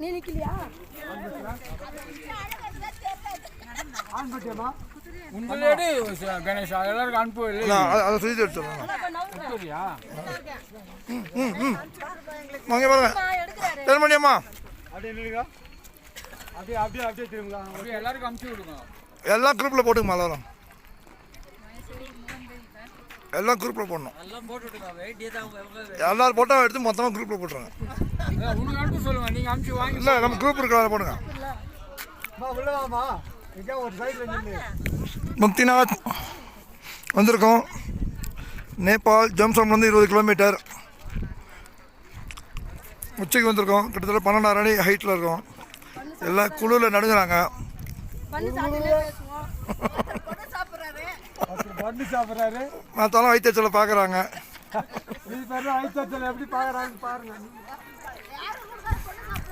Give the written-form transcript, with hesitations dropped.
நீ நிக்கலையா? உங்களோட கணேஷ் எல்லாருக்கும் அனுப்பு அதை சுற்றி எடுத்துடலாம். வாங்க பாருங்க திருமணியம்மா அப்படியே நில்லுங்க. அப்படியே அப்படியே அப்படியே திரும்பலாம். அப்படியே எல்லாருக்கும் அனுப்பிச்சு விடுங்க. எல்லாம் குரூப்பில் போட்டுங்கம்மா எல்லாரும். எல்லாம் குரூப்பில் போடணும். எல்லாரும் போட்டோ எடுத்து மொத்தமாக குரூப்பில் போட்டுருங்க. உங்களுக்கு அனுப்ப சொல்லுங்க. நீங்கள் அனுப்பிச்சு வாங்கி இல்லை நம்ம குரூப் இருக்கிற போடுங்க. முக்திநாத் வந்திருக்கோம். நேபாள் ஜம்சம்லேருந்து 20 கிலோமீட்டர். உச்சிக்கு வந்திருக்கோம். கிட்டத்தட்ட 12,000 அடி ஹைட்டில் இருக்கோம். எல்லாம் குழுவில் நடுங்குறாங்க. மற்றவங்க வைத்தியத்தில் பார்க்குறாங்க. வைத்தியத்தில் எப்படி பார்க்குறாங்க பாருங்க.